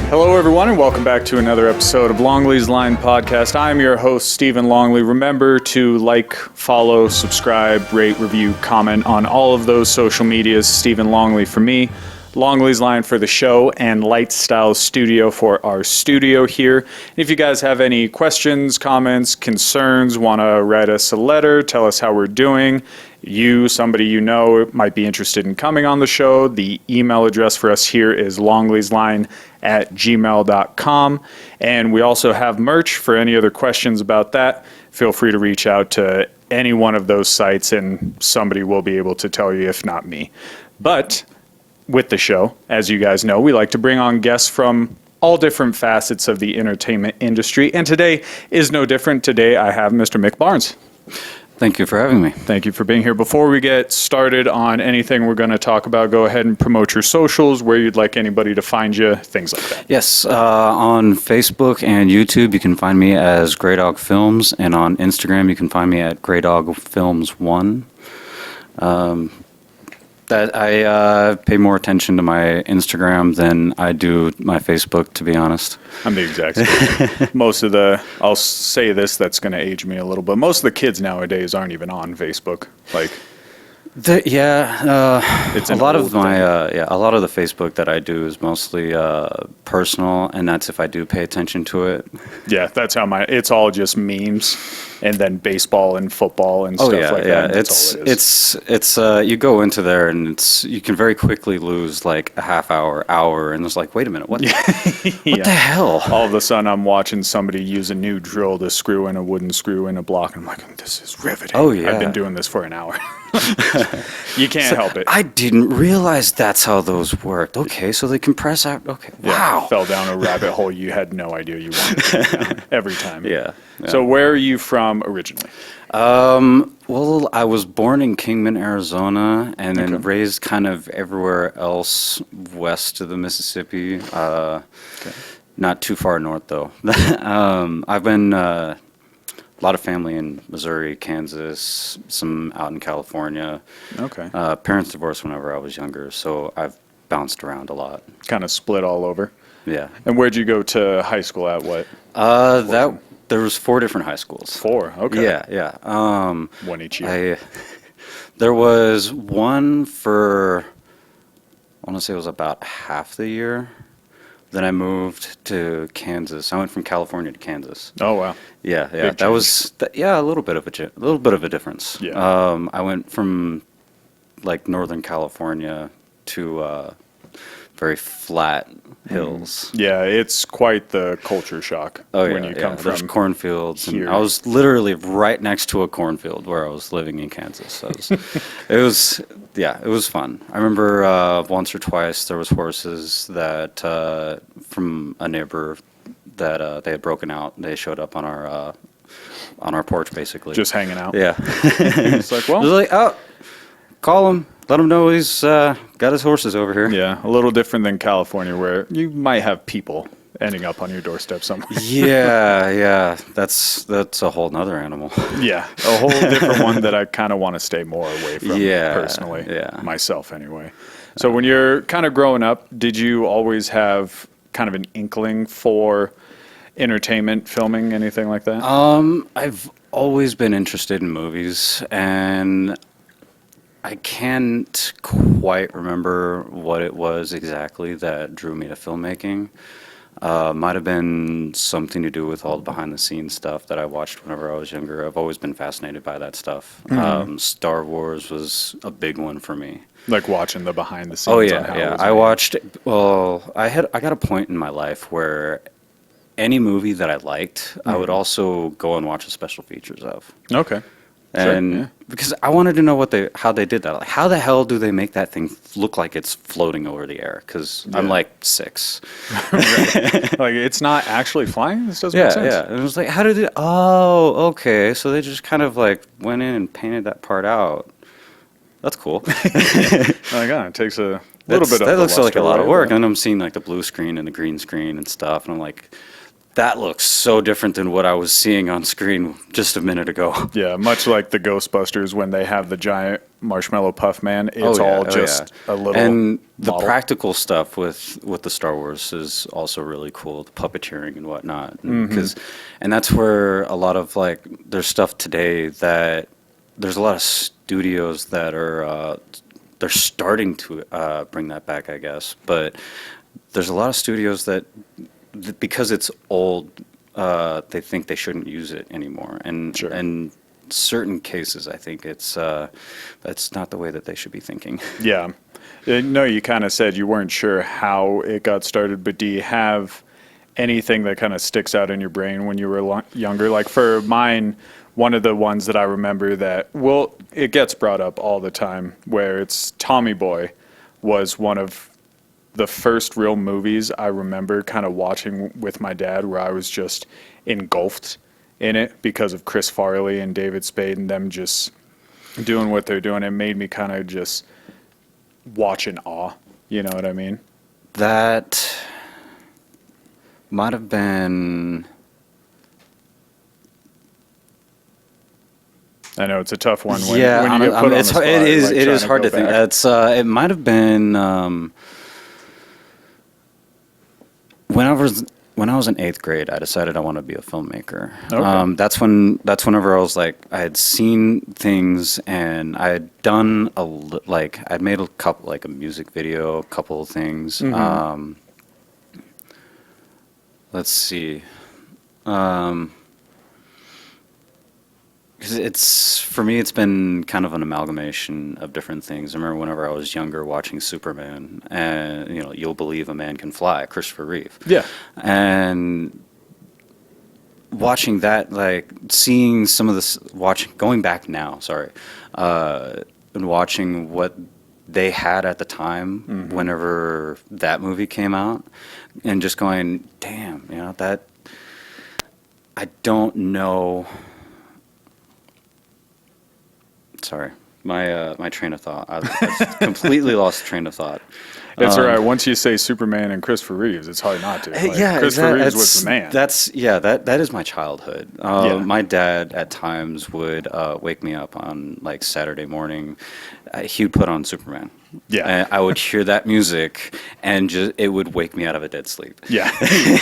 Hello, everyone, and welcome back to another episode of Longley's Line Podcast. I'm your host, Stephen Longley. Remember to like, follow, subscribe, rate, review, comment on all of those social medias. Stephen Longley for me, Longley's Line for the show, and Lightstyle Studio for our studio here. If you guys have any questions, comments, concerns, want to write us a letter, tell us how we're doing, somebody you know might be interested in coming on the show, the email address for us here is longleysline@gmail.com. And we also have merch for any other questions about that. Feel free to reach out to any one of those sites and somebody will be able to tell you, if not me. But with the show, as you guys know, we like to bring on guests from all different facets of the entertainment industry. And today is no different. Today I have Mr. Mick Barnes. Thank you for having me. Thank you for being here. Before we get started on anything we're going to talk about, go ahead and promote your socials, where you'd like anybody to find you, things like that. Yes, on Facebook and YouTube, you can find me as Grey Dog Films, and on Instagram, you can find me at Grey Dog Films 1. That I pay more attention to my Instagram than I do my Facebook, to be honest. I'm the exact same. I'll say this, that's going to age me a little bit. Most of the kids nowadays aren't even on Facebook. It's a lot of a lot of the Facebook that I do is mostly personal, and that's if I do pay attention to it. Yeah, that's how it's all just memes, and then baseball and football and stuff like that. It's you go into there and you can very quickly lose like a half hour, and it's like, wait a minute, what the hell? All of a sudden, I'm watching somebody use a new drill to screw in a wooden screw in a block, and I'm like, this is riveting. Oh yeah, I've been doing this for an hour. You can't help it. I didn't realize that's how those worked. Okay, so they compress out. Okay, wow. Fell down a rabbit hole you had no idea you wanted to go down every time. Yeah. So where are you from originally? Well, I was born in Kingman, Arizona, and then raised kind of everywhere else west of the Mississippi. Not too far north, though. I've been a lot of family in Missouri, Kansas, some out in California. Okay. Parents divorced whenever I was younger, so I've bounced around a lot. Kind of split all over. Yeah. And where'd you go to high school at? What? There was 4 different high schools. 4, okay. Yeah. One each year. There was one for, I want to say it was about half the year. Then I moved to Kansas. I went from California to Kansas. Oh wow. Yeah. Big That was a little bit of a difference. Yeah. I went from like Northern California to very flat hills. Yeah, it's quite the culture shock when you come from There's cornfields. here. And I was literally right next to a cornfield where I was living in Kansas. So it was fun. I remember once or twice there was horses that from a neighbor that they had broken out. They showed up on our porch basically. Just hanging out. Yeah. It's like, well, it was like, oh, call him. Let him know he's got his horses over here. Yeah, a little different than California, where you might have people ending up on your doorstep somewhere. Yeah, that's a whole nother animal. Yeah, a whole different one that I kind of want to stay more away from personally. Yeah. Myself anyway. So when you're kind of growing up, did you always have kind of an inkling for entertainment, filming, anything like that? I've always been interested in movies, and I can't quite remember what it was exactly that drew me to filmmaking. Might have been something to do with all the behind-the-scenes stuff that I watched whenever I was younger. I've always been fascinated by that stuff. Star Wars was a big one for me. Like watching the behind-the-scenes. Oh yeah. I watched. Well, I got a point in my life where any movie that I liked, I would also go and watch the special features of. Okay. And because I wanted to know how they did that. Like, how the hell do they make that thing look like it's floating over the air? Because I'm like 6. Like, it's not actually flying? This doesn't make sense. Yeah. And it was like, how did it? Oh, okay. So they just kind of like went in and painted that part out. That's cool. It takes a little bit of that looks like a lot of work. But And I'm seeing like the blue screen and the green screen and stuff. And I'm like, that looks so different than what I was seeing on screen just a minute ago. Yeah, much like the Ghostbusters when they have the giant marshmallow puff man, it's all just a little And the model. practical stuff with the Star Wars is also really cool, the puppeteering and whatnot. And that's where a lot of like there's stuff today that there's a lot of studios that are they're starting to bring that back, I guess. But there's a lot of studios that because it's old, they think they shouldn't use it anymore. And Sure. in certain cases, I think it's that's not the way that they should be thinking. Yeah. No, you kind of said you weren't sure how it got started, but do you have anything that kind of sticks out in your brain when you were younger? Like for mine, one of the ones that I remember that, well, it gets brought up all the time, where it's Tommy Boy was one of the first real movies I remember kind of watching with my dad where I was just engulfed in it because of Chris Farley and David Spade and them just doing what they're doing. It made me kind of just watch in awe. You know what I mean? That might have been. I know it's a tough one when, Yeah, when you get put on the spot. it is. like It trying is hard go to think. back. It's. It might have been when I was in eighth grade. I decided I want to be a filmmaker. Okay. That's whenever I was like I had seen things and I had done I'd made a couple like a music video, a couple of things. Let's see. 'Cause it's for me, it's been kind of an amalgamation of different things. I remember whenever I was younger watching Superman, and You'll Believe a Man Can Fly, Christopher Reeve, Yeah. and watching that, like seeing some of this, going back now, sorry, and watching what they had at the time whenever that movie came out, and just going, damn, that I don't know. Sorry, my train of thought. I've completely lost train of thought. It's all right. Once you say Superman and Christopher Reeves, it's hard not to. Like, Yeah, Christopher Reeves that's was the man. that is my childhood. Yeah. My dad at times would wake me up on like Saturday morning. He would put on Superman. Yeah. And I would hear that music, and it would wake me out of a dead sleep. Yeah.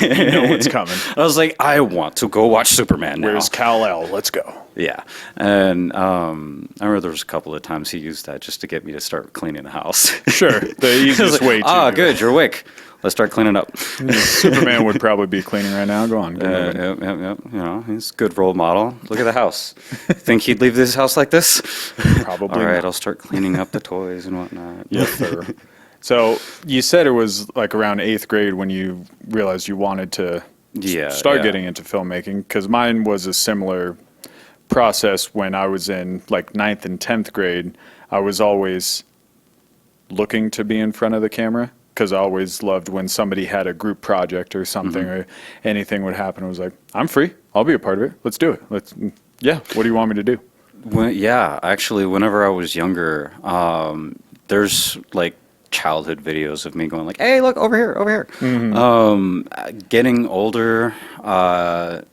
You know what's coming. I was like, I want to go watch Superman now. Where's Kal-El? Let's go. Yeah, and I remember there was a couple of times he used that just to get me to start cleaning the house. Sure. The easiest way to. Ah, good, you're awake. Let's start cleaning up. Superman would probably be cleaning right now. Go on. Yep. He's a good role model. Look at the house. Think he'd leave this house like this? Probably All right, not. I'll start cleaning up the toys and whatnot. Yes, sir. So you said it was like around eighth grade when you realized you wanted to start getting into filmmaking, because mine was a similar process when I was in like ninth and 10th grade. I was always looking to be in front of the camera because I always loved when somebody had a group project or something or anything would happen. I was like, I'm free. I'll be a part of it. Let's do it. What do you want me to do? Actually, whenever I was younger, there's like childhood videos of me going like, "Hey, look over here, over here." Getting older, I'm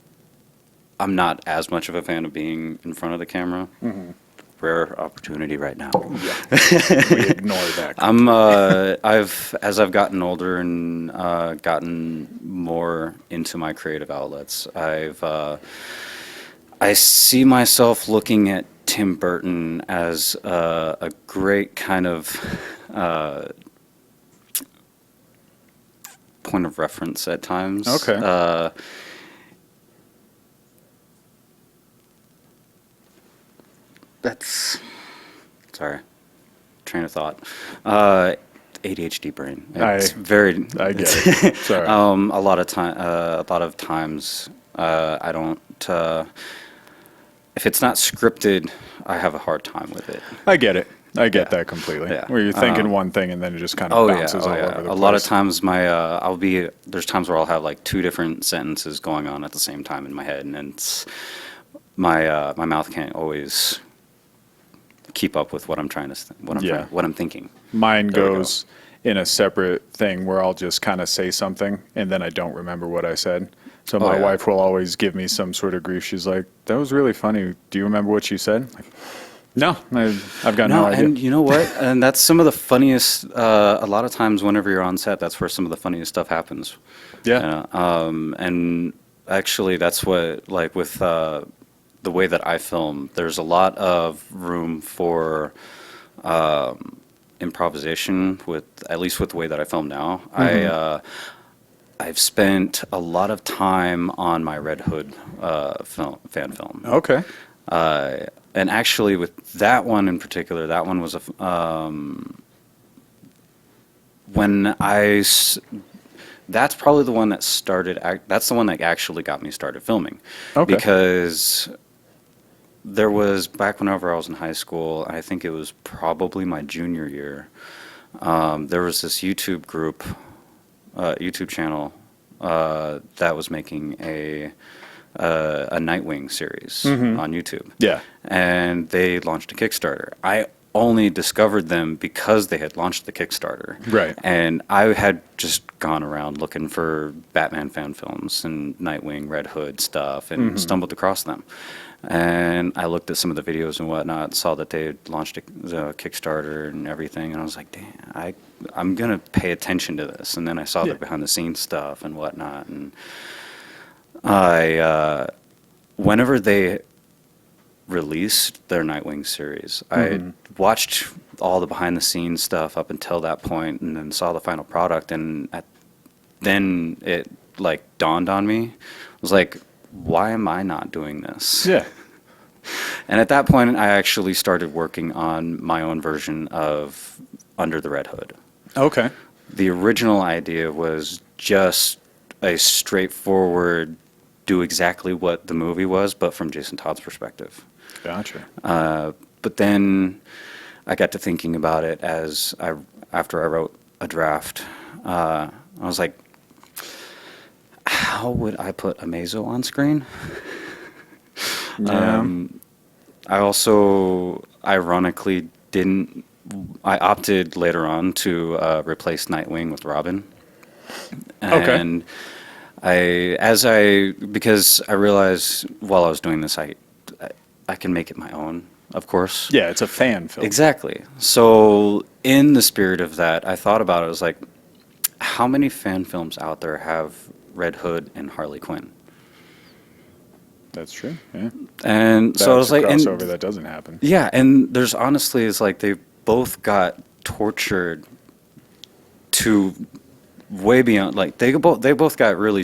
not as much of a fan of being in front of the camera. Rare opportunity right now. We ignore that. I've gotten older and gotten more into my creative outlets. I see myself looking at Tim Burton as a great kind of point of reference at times. Okay. Sorry, train of thought. ADHD brain. I get it. Sorry. A lot of times, I don't. If it's not scripted, I have a hard time with it. I get it. I get that completely. Yeah. Where you're thinking one thing and then it just kind of bounces all over the place. A lot of times, there's times where I'll have like two different sentences going on at the same time in my head, and it's my mouth can't always keep up with what I'm trying to what I'm thinking. Mine goes in a separate thing where I'll just kind of say something and then I don't remember what I said. So Oh, my yeah. wife will always give me some sort of grief. She's like, "That was really funny. Do you remember what you said?" Like, no, I've got no idea. And you know what? And that's some of the funniest. A lot of times, whenever you're on set, that's where some of the funniest stuff happens. Yeah. And actually, that's what, like, with the way that I film, there's a lot of room for improvisation. With at least with the way that I film now, I've spent a lot of time on my Red Hood fan film. Okay. And actually, with that one in particular, that one was when that's probably the one that started. That's the one that actually got me started filming. Okay. Because there was, back whenever I was in high school, I think it was probably my junior year. There was this YouTube group, YouTube channel that was making a Nightwing series on YouTube. Yeah. And they launched a Kickstarter. I only discovered them because they had launched the Kickstarter. Right. And I had just gone around looking for Batman fan films and Nightwing, Red Hood stuff, and stumbled across them. And I looked at some of the videos and whatnot, saw that they had launched the Kickstarter and everything, and I was like, damn, I'm going to pay attention to this. And then I saw the behind-the-scenes stuff and whatnot, and whenever they released their Nightwing series, I watched all the behind the scenes stuff up until that point, and then saw the final product, and then it like dawned on me. I was like, why am I not doing this? Yeah. And at that point, I actually started working on my own version of Under the Red Hood. Okay. The original idea was just a straightforward, do exactly what the movie was, but from Jason Todd's perspective. Gotcha. But then I got to thinking about it after I wrote a draft. I was like, how would I put Amazo on screen? Yeah. I also, ironically, I opted later on to replace Nightwing with Robin. And because I realized while I was doing this, I can make it my own, of course. Yeah, it's a fan film. Exactly. So in the spirit of that, I thought about it. I was like, how many fan films out there have Red Hood and Harley Quinn? That's true. Yeah. And That's so I was like, a and crossover that doesn't happen. yeah, and there's honestly, it's like they both got tortured to way beyond. Like they both got really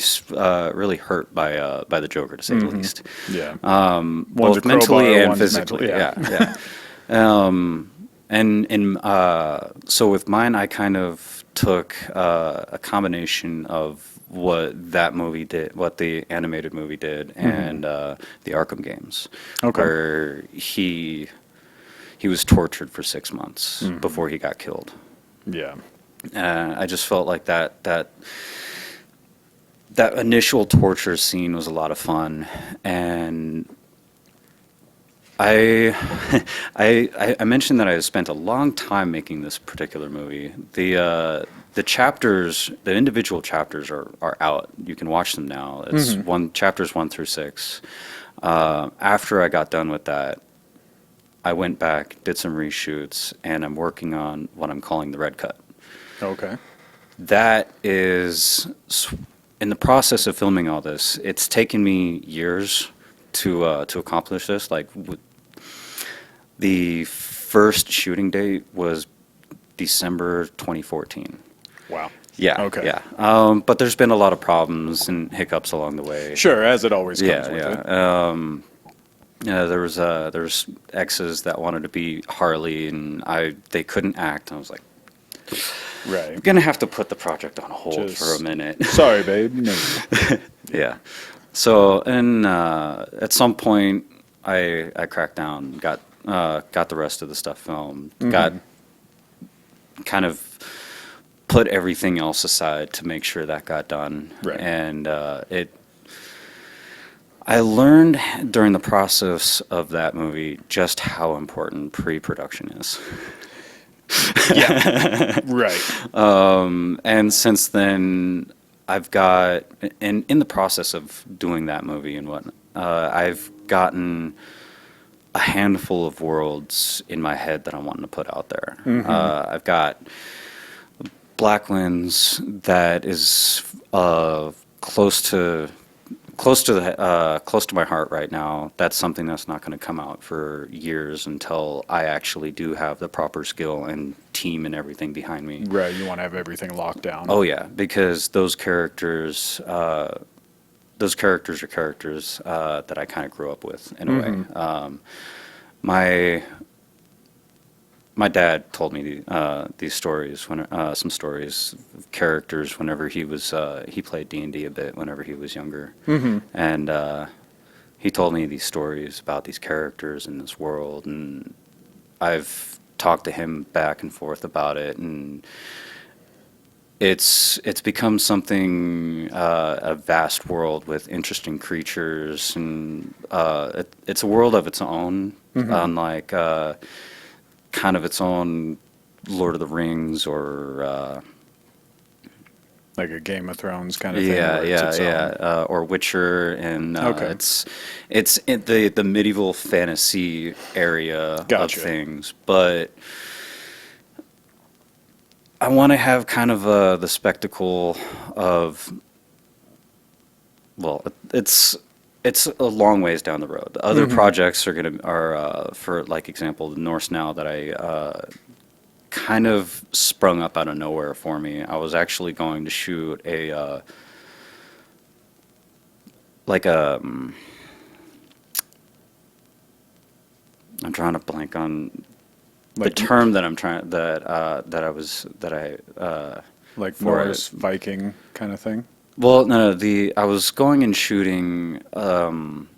hurt by the Joker, to say the least. Yeah. One's a Both crowbar, mentally and one's physically. mental, Yeah, so with mine, I kind of took a combination of what that movie did, what the animated movie did, and the Arkham games, Okay. where he was tortured for 6 months before he got killed. Yeah. I just felt like that initial torture scene was a lot of fun, and I mentioned that I spent a long time making this particular movie. The chapters, the individual chapters are out. You can watch them now. It's chapters 1 through 6. After I got done with that, I went back, did some reshoots, and I'm working on what I'm calling the red cut. Okay. That is, in the process of filming all this, it's taken me years to accomplish this. Like, the first shooting date was December 2014. Wow. Yeah. Okay. Yeah. But there's been a lot of problems and hiccups along the way. Sure, as it always comes with it. Yeah. There was exes that wanted to be Harley, and they couldn't act. I was like, Right. I'm gonna have to put the project on hold for a minute. Sorry, babe. No. Yeah. So, and at some point, I cracked down, got the rest of the stuff filmed, got kind of put everything else aside to make sure that got done. Right. And I learned during the process of that movie just how important pre-production is. Yeah. Right. And since then, I've got, and in the process of doing that movie and whatnot, I've gotten a handful of worlds in my head that I'm wanting to put out there. I've got Blacklands that is close to my heart right now. That's something that's not going to come out for years until I actually do have the proper skill and team and everything behind me. Right, you want to have everything locked down. Oh yeah, because those characters are characters that I kind of grew up with in a way. My dad told me these stories when some stories of characters whenever he played D&D a bit whenever he was younger, and he told me these stories about these characters in this world, and I've talked to him back and forth about it, and it's become something, a vast world with interesting creatures, and it's a world of its own, unlike kind of its own Lord of the Rings or like a Game of Thrones kind of thing. yeah, where it's yeah, its yeah, own. or Witcher, and Okay. it's in the medieval fantasy area Gotcha. of things, but I want to have kind of the spectacle of, well, it's a long ways down the road. The other projects are for like example, the Norse Now that I kind of sprung up out of nowhere for me. I was actually going to shoot a like a I'm trying to blank on the Like term that I'm trying that I like for Norse Viking kind of thing. well, no, I was going and shooting kind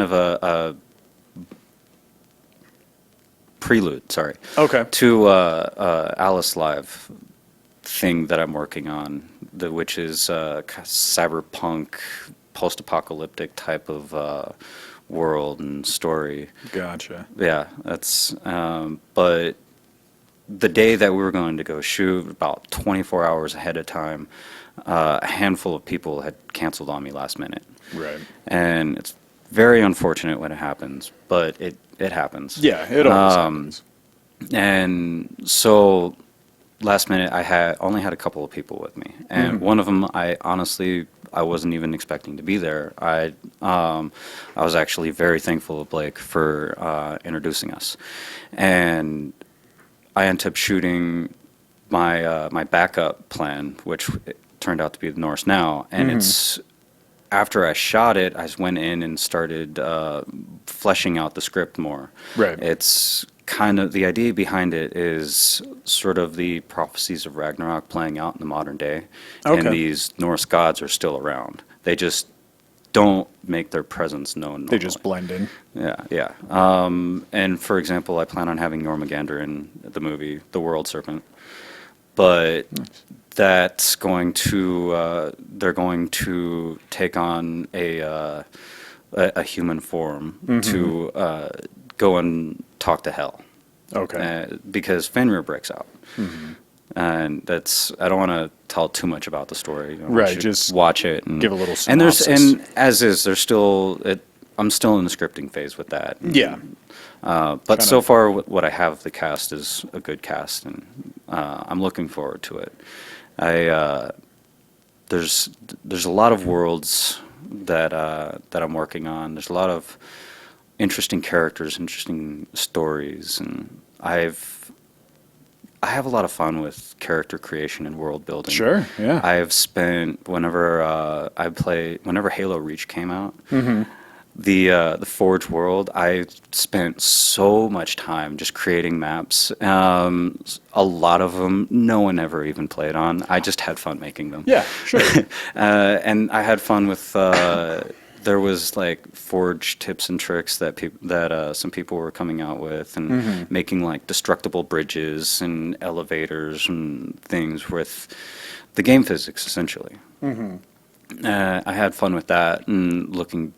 of a prelude, sorry, Okay. to Alice Live thing that I'm working on, which is cyberpunk, post-apocalyptic type of world and story. Gotcha. Yeah, that's. But the day that we were going to go shoot, about 24 hours ahead of time, a handful of people had canceled on me last minute. Right. And it's very unfortunate when it happens, but it happens. Yeah, it always happens. And so last minute, only had a couple of people with me, and one of them, I honestly wasn't even expecting to be there. I was actually very thankful of Blake for introducing us, and I ended up shooting my backup plan, which turned out to be the Norse Now, and it's. After I shot it, I just went in and started fleshing out the script more. Right. It's kind of the idea behind it is sort of the prophecies of Ragnarok playing out in the modern day, Okay. and these Norse gods are still around. They just don't make their presence known normally. They just blend in. Yeah, yeah. And for example, I plan on having Jormungandr in the movie, The World Serpent, but that's going to they're going to take on a human form to go and talk to Hell. Okay. Because Fenrir breaks out. And that's, I don't want to tell too much about the story. You Right, should just watch it and give a little And there's synopsis. and as is, there's still I'm still in the scripting phase with that. Yeah. But so far, what I have the cast is a good cast, and I'm looking forward to it. There's a lot of worlds that I'm working on. There's a lot of interesting characters, interesting stories, and I have a lot of fun with character creation and world building. Sure. Yeah. I've spent whenever Halo Reach came out, the Forge world, I spent so much time just creating maps. A lot of them, no one ever even played on. I just had fun making them. Yeah. Sure. And I had fun with. There was like Forge tips and tricks that some people were coming out with, and making like destructible bridges and elevators and things with the game physics essentially. I had fun with that, and looking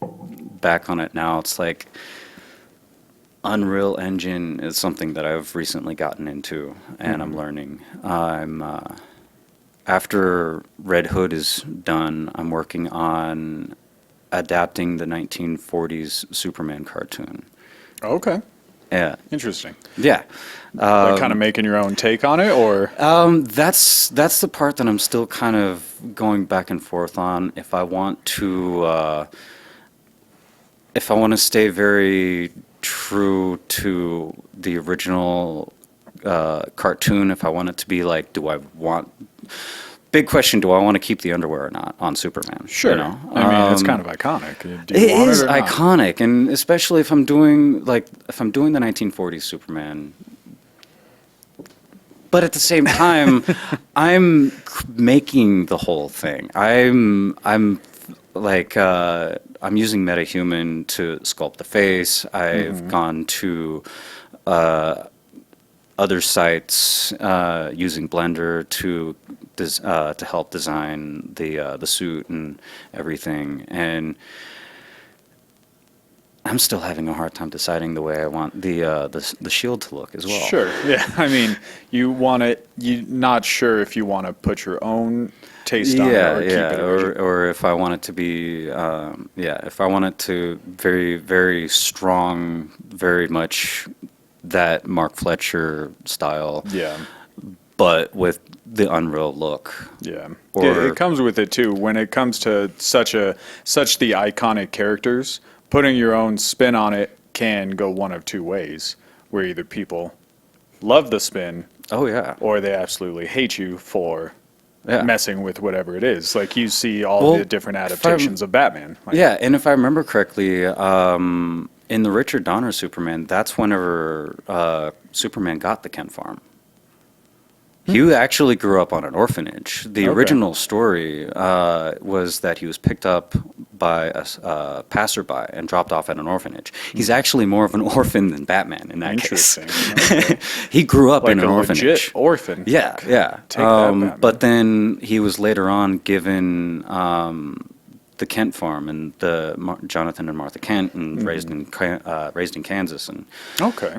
back on it now, it's like Unreal Engine is something that I've recently gotten into, and I'm learning. I after Red Hood is done, I'm working on adapting the 1940s Superman cartoon. Okay. Yeah, Interesting. yeah. Like kind of making your own take on it, or That's the part that I'm still kind of going back and forth on. If I want to stay very true to the original cartoon, if I want it to be like, big question, do I want to keep the underwear or not on Superman? sure. You know? I mean, it's kind of iconic. Do you It want is it or not? iconic, and especially if I'm doing the 1940s Superman. But at the same time, making the whole thing. I'm using MetaHuman to sculpt the face. I've gone to other sites using Blender to help design the suit and everything. And I'm still having a hard time deciding the way I want the shield to look as well. Sure. Yeah. I mean, you're not sure if you want to put your own taste on it or keep it original. or if I want it to be, if I want it to very, very strong, very much that Mark Fletcher style, Yeah. but with the Unreal look. Yeah. Or- It comes with it too. When it comes to such the iconic characters, putting your own spin on it can go one of two ways, where either people love the spin Oh yeah, or they absolutely hate you for yeah. messing with whatever it is. Like you see all Well, the different if I'm- adaptations of Batman. Like, Yeah, and if I remember correctly, in the Richard Donner Superman, that's whenever Superman got the Kent farm. He actually grew up on an orphanage. The Okay. original story was that he was picked up by a passerby and dropped off at an orphanage. He's actually more of an orphan than Batman in that case. Interesting. Okay. He grew up Like in an a orphanage. legit orphan. Yeah, yeah. Take that, Batman. But then he was later on given the Kent farm and Jonathan and Martha Kent, and Mm-hmm. raised in Kansas, and Okay.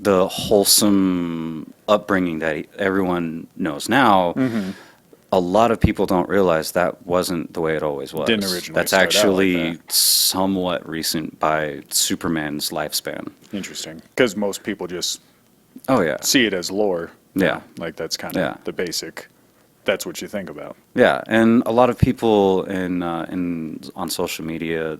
the wholesome upbringing that everyone knows now. Mm-hmm. A lot of people don't realize that wasn't the way it always was. Didn't originally That's start out like actually that. somewhat recent by Superman's lifespan. Interesting. Because most people just Oh yeah, see it as lore. yeah. Like that's kind of Yeah. the basic. That's what you think about. Yeah, and a lot of people on social media,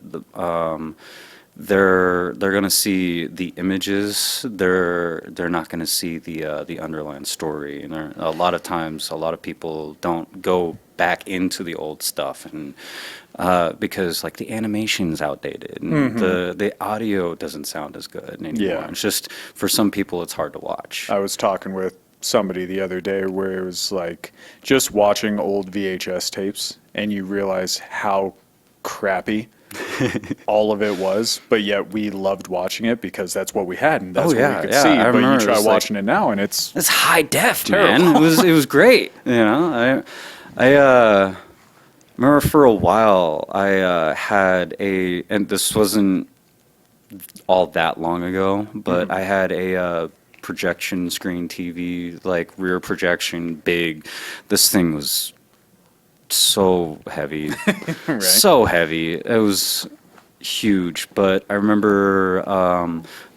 they're gonna see the images. They're not gonna see the underlying story. And a lot of times, a lot of people don't go back into the old stuff, and because like the animation's outdated, and the audio doesn't sound as good anymore. Yeah. It's just for some people, it's hard to watch. I was talking with somebody the other day where it was like just watching old VHS tapes and you realize how crappy all of it was, but yet we loved watching it because that's what we had and that's Oh, yeah, what we could yeah, see. I But you remember it try was like- watching it now and it's It's high def, Terrible. man. It was great. You know, I remember for a while I had and this wasn't all that long ago, but I had a projection screen TV, like rear projection, big. This thing was so heavy, right. so heavy. It was huge, but I remember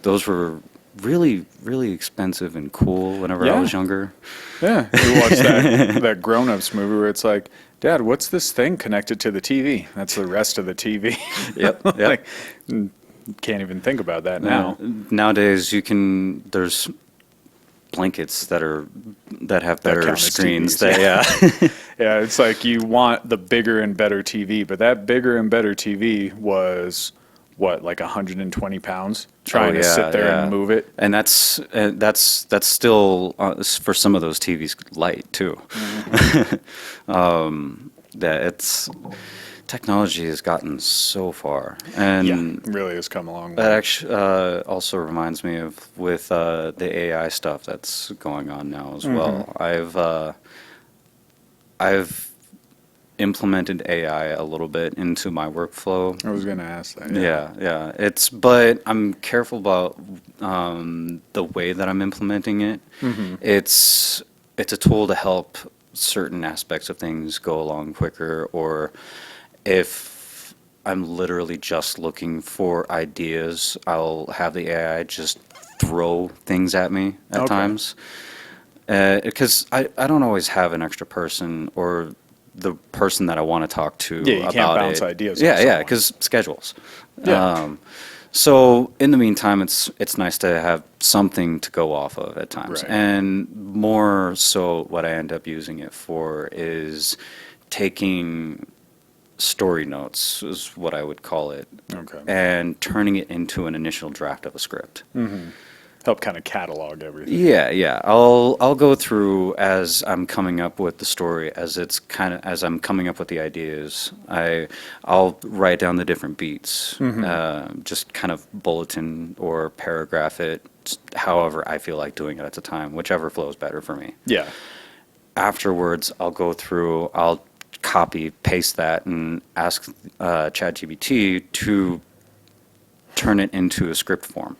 those were really, really expensive and cool whenever I Yeah. was younger. Yeah, you watch that grown-ups movie where it's like, Dad, what's this thing connected to the TV? That's the rest of the TV. Yep, yep. Like, can't even think about that now. Nowadays, there's blankets that have better count as screens. TVs, Yeah. Yeah, it's like you want the bigger and better TV, but that bigger and better TV was what, like 120 pounds trying to sit there and move it. And that's still for some of those TVs light too. It's technology has gotten so far, and Yeah, it really has come a long that way. actually also reminds me of with the AI stuff that's going on now as well. I've implemented AI a little bit into my workflow. I was going to ask that. Yeah. But I'm careful about the way that I'm implementing it. it's a tool to help certain aspects of things go along quicker, or if I'm literally just looking for ideas, I'll have the AI just throw things at me at times. Because I don't always have an extra person or the person that I want to talk to Yeah, you about can't bounce it. ideas off Yeah, someone. because schedules. Yeah. So in the meantime, it's nice to have something to go off of at times. Right. And more so what I end up using it for is taking story notes, is what I would call it, Okay. and turning it into an initial draft of a script. Help kind of catalog everything. Yeah. I'll go through as I'm coming up with the story, as I'm coming up with the ideas. I'll write down the different beats, just kind of bulletin or paragraph it, however I feel like doing it at the time, whichever flows better for me. Yeah. Afterwards, I'll go through, I'll copy, paste that, and ask ChatGPT to turn it into a script form.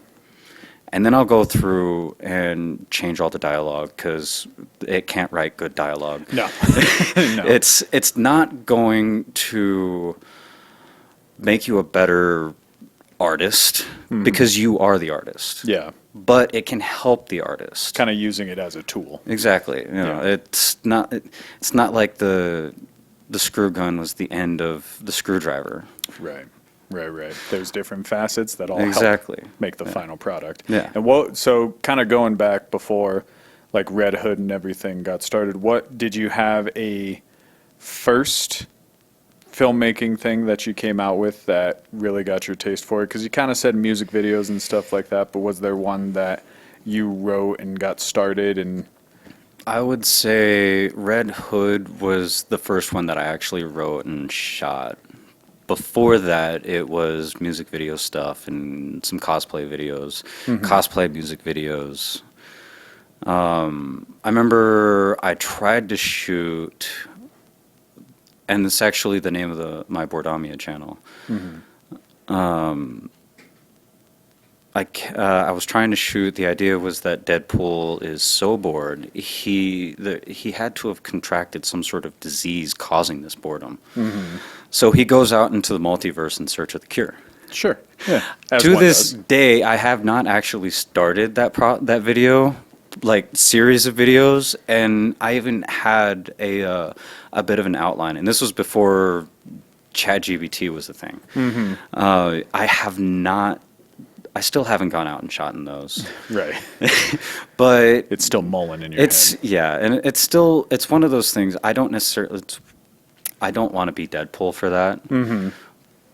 And then I'll go through and change all the dialogue because it can't write good dialogue. No. No. It's not going to make you a better artist because you are the artist. Yeah. But it can help the artist. Kind of using it as a tool. Exactly. You know, Yeah. it's not like the screw gun was the end of the screwdriver. Right. There's different facets that all Exactly. help make the final product. Yeah. And so kind of going back before like Red Hood and everything got started, what did you have a first filmmaking thing that you came out with that really got your taste for it? Because you kind of said music videos and stuff like that, but was there one that you wrote and got started and I would say Red Hood was the first one that I actually wrote and shot. Before that, it was music video stuff and some cosplay videos, cosplay music videos. I remember I tried to shoot, and it's actually the name of my Boardamia channel. I was trying to shoot. The idea was that Deadpool is so bored he had to have contracted some sort of disease causing this boredom. So he goes out into the multiverse in search of the cure. Sure. Yeah. As To one this does. day, I have not actually started that video, like series of videos, and I even had a bit of an outline. And this was before ChatGPT was a thing. I still haven't gone out and shot in those. Right. But It's still mulling in your head. and it's one of those things. I don't want to be Deadpool for that.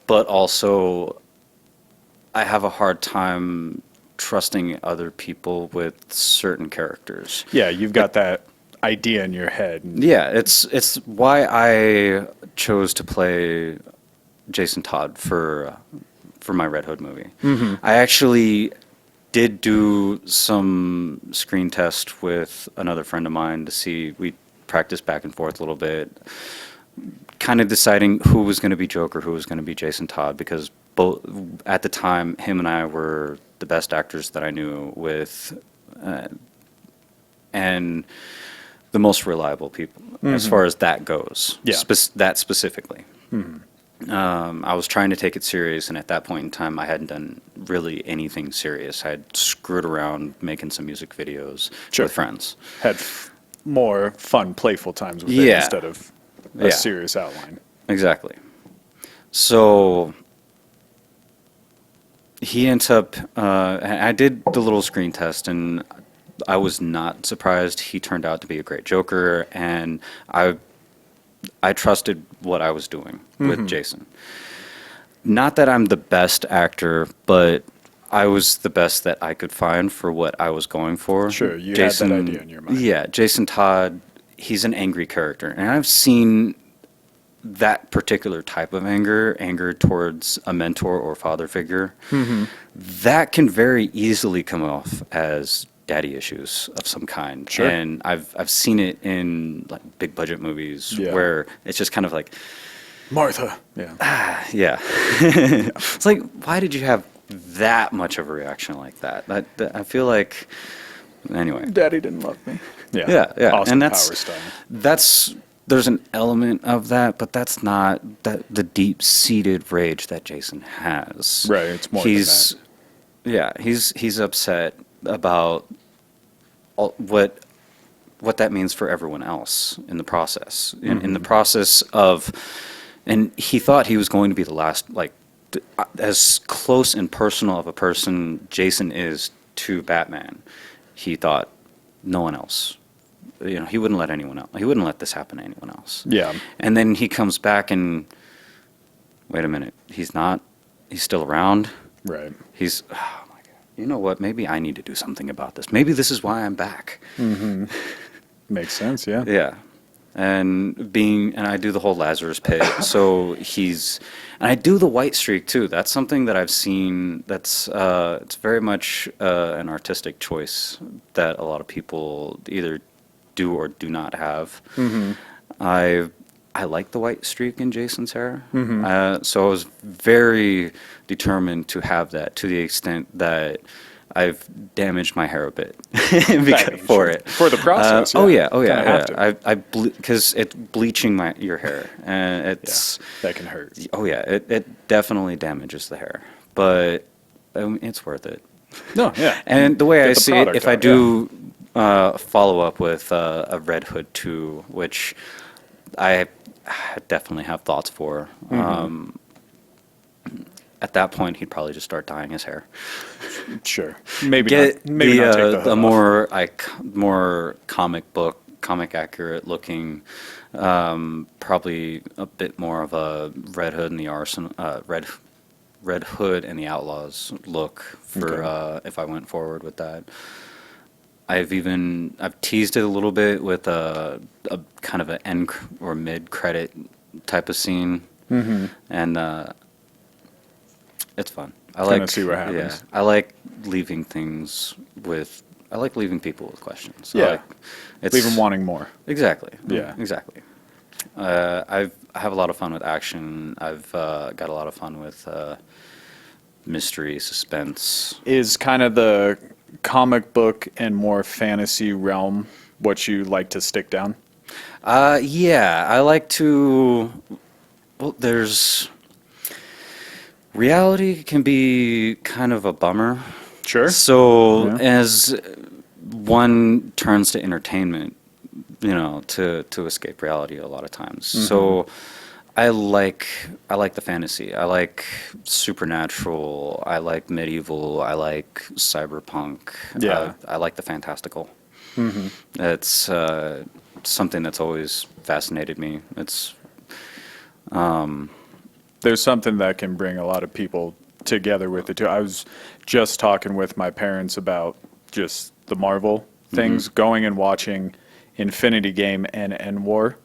But also, I have a hard time trusting other people with certain characters. Yeah, you've got that idea in your head. Yeah, it's why I chose to play Jason Todd for my Red Hood movie. I actually did do some screen test with another friend of mine to see. We practiced back and forth a little bit, kind of deciding who was going to be Joker, who was going to be Jason Todd, because both at the time, him and I were the best actors that I knew with, and the most reliable people as far as that goes. Yeah. That specifically. I was trying to take it serious, and at that point in time, I hadn't done really anything serious. I had screwed around making some music videos Sure. with friends. Had more fun, playful times with it Yeah. instead of a Yeah. serious outline. Exactly. So he ends up, I did the little screen test, and I was not surprised. He turned out to be a great Joker, and I trusted what I was doing with Jason. Not that I'm the best actor, but I was the best that I could find for what I was going for. Sure, you had that idea in your mind. Yeah, Jason Todd, he's an angry character, and I've seen that particular type of anger towards a mentor or father figure. That can very easily come off as daddy issues of some kind. Sure. And I've seen it in like big budget movies Yeah. where it's just kind of like, Martha. Yeah. yeah. It's like, why did you have that much of a reaction like that? I feel like Anyway. Daddy didn't love me. Yeah. Yeah. Austin And Powers style. there's an element of that, but that's not the deep-seated rage that Jason has. Right, it's more than that. Yeah, he's upset about what that means for everyone else in the process. In the process of, and he thought he was going to be the last, like, as close and personal of a person Jason is to Batman. He thought no one else. He wouldn't let anyone else. He wouldn't let this happen to anyone else. Yeah. And then he comes back and, wait a minute, he's not. He's still around. Right. Oh my God. You know what? Maybe I need to do something about this. Maybe this is why I'm back. Mm-hmm. Makes sense, yeah. Yeah. And I do the whole Lazarus Pit. And I do the white streak too. That's something that I've seen. It's very much an artistic choice that a lot of people either do or do not have. Mm-hmm. I like the white streak in Jason's hair. Mm-hmm. So I was very determined to have that, to the extent that I've damaged my hair a bit for it. For the process. Oh yeah. Have to. Because it's bleaching your hair, and it's that can hurt. Oh yeah, it definitely damages the hair, but it's worth it. No, yeah. And the way Get I the see it, product if I out, do follow up with a Red Hood 2, which I definitely have thoughts for. At that point, he'd probably just start dyeing his hair. Sure. Maybe Get not take the hood off. more comic accurate looking, probably a bit more of a Red Hood and the Arsenal, Red Hood and the Outlaws look for if I went forward with that. I've teased it a little bit with a kind of an end or mid credit type of scene, and it's fun. I like see what happens. Yeah, I like leaving people with questions. Yeah, leave them wanting more. Exactly. Yeah, exactly. I have a lot of fun with action. I've got a lot of fun with mystery, suspense. Is kind of the comic book and more fantasy realm what you like to stick down? Yeah, I like to. Well, reality can be kind of a bummer. Sure. So as one turns to entertainment, to escape reality a lot of times. So I like the fantasy. I like supernatural. I like medieval. I like cyberpunk. Yeah. I like the fantastical. It's something that's always fascinated me. There's something that can bring a lot of people together with it too. I was just talking with my parents about just the Marvel things, going and watching Infinity Game and Infinity War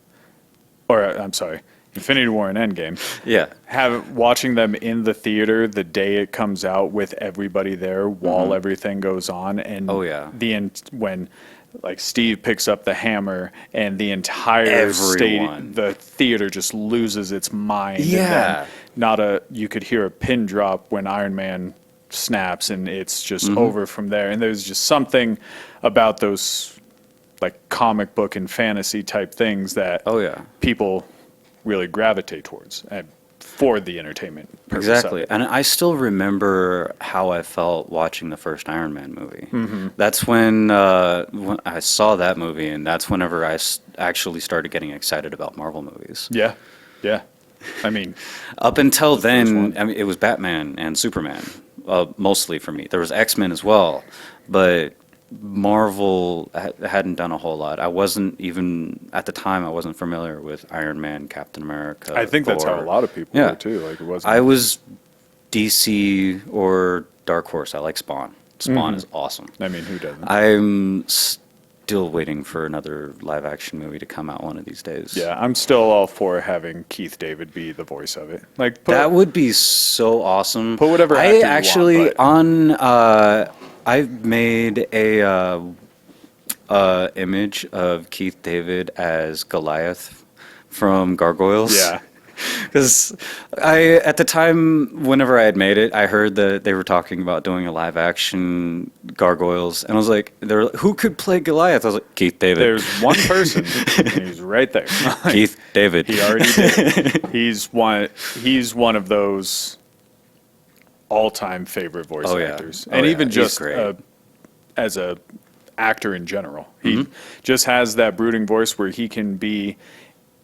and Endgame. Yeah. Watching them in the theater the day it comes out with everybody there while everything goes on, and when like Steve picks up the hammer and the entire the theater just loses its mind. Yeah. And then you could hear a pin drop when Iron Man snaps, and it's just over from there. And there's just something about those like comic book and fantasy type things that people really gravitate towards for the entertainment purpose. Exactly. And I still remember how I felt watching the first Iron Man movie. That's when I saw that movie, and that's whenever I actually started getting excited about Marvel movies. Yeah. Yeah. I mean, up until then, it was Batman and Superman, mostly for me. There was X-Men as well, but Marvel hadn't done a whole lot. I wasn't even, at the time, I wasn't familiar with Iron Man, Captain America, I think that's Thor. how a lot of people were too. Like, it wasn't. I was DC or Dark Horse. I like Spawn. Spawn is awesome. I mean, who doesn't? I'm still waiting for another live action movie to come out one of these days. Yeah, I'm still all for having Keith David be the voice of it. Like, that would be so awesome. Put whatever actor you want, I've made a image of Keith David as Goliath from Gargoyles. Yeah. Because at the time, whenever I had made it, I heard that they were talking about doing a live action Gargoyles, and I was like, who could play Goliath? I was like, Keith David. There's one person, and he's right there. Keith David. He already did. He's one of those all-time favorite voice actors, and even just as a actor in general. He just has that brooding voice where he can be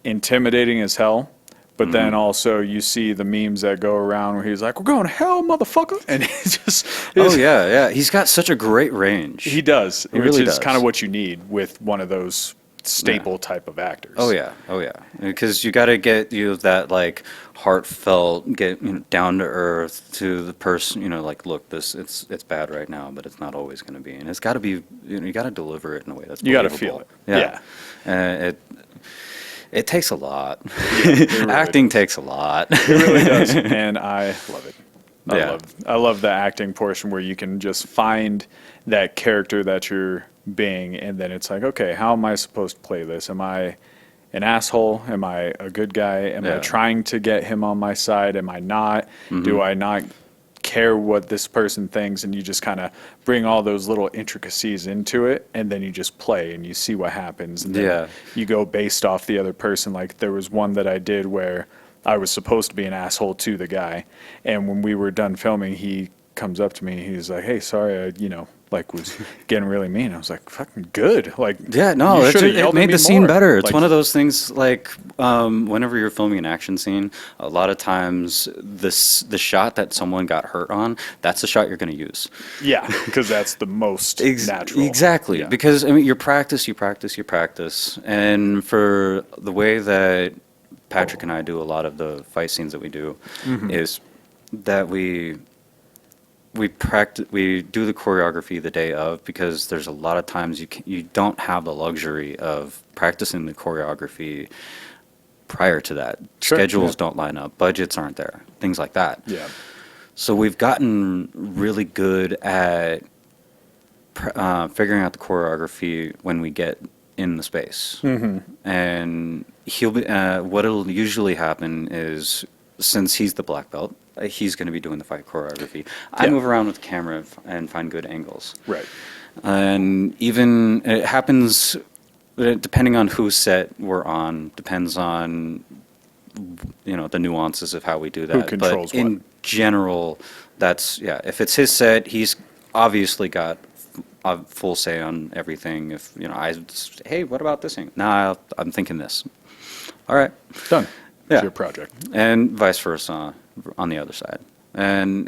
intimidating as hell, but then also you see the memes that go around where he's like, "We're going to hell, motherfucker," and he's just yeah. He's got such a great range. he does, He which really is does. kind of what you need with one of those staple type of actors. Oh yeah, because you got to get that like heartfelt, get down to earth to the person. Like, look, it's bad right now, but it's not always going to be, and it's got to be. You got to deliver it in a way that's You got to believable. feel it. Yeah. It takes a lot. It really Acting does. takes a lot. It really does, and I love it. Yeah. I love the acting portion where you can just find that character that you're being, and then it's like, okay, how am I supposed to play this? Am I an asshole? Am I a good guy? Am I trying to get him on my side? Am I not? Do I not care what this person thinks? And you just kind of bring all those little intricacies into it, and then you just play and you see what happens. And then you go based off the other person. Like, there was one that I did where I was supposed to be an asshole to the guy, and when we were done filming, he comes up to me, he's like, "Hey, sorry, I was getting really mean." I was like, "Fucking good." Like, Yeah, no, you it shoulda yelled at made me the scene more. better. It's Like, one of those things like whenever you're filming an action scene, a lot of times the shot that someone got hurt on, that's the shot you're going to use. yeah, because that's the most natural. Exactly, Yeah. because I mean, you practice, and for the way that Patrick and I do a lot of the fight scenes that we do, is that we do the choreography the day of, because there's a lot of times you don't have the luxury of practicing the choreography prior to that. Sure, Schedules don't line up, budgets aren't there, things like that. Yeah. So we've gotten really good at figuring out the choreography when we get in the space. And he'll be what'll usually happen is, since he's the black belt, he's going to be doing the fight choreography. I move around with the camera and find good angles. Right. And even it happens depending on whose set we're on, depends on the nuances of how we do that. Who controls but in what. general, that's if it's his set, he's obviously got a full say on everything. If hey, what about this thing? Nah, I'm thinking this. All right, Done. Yeah. It's your project. and vice versa on the other side. And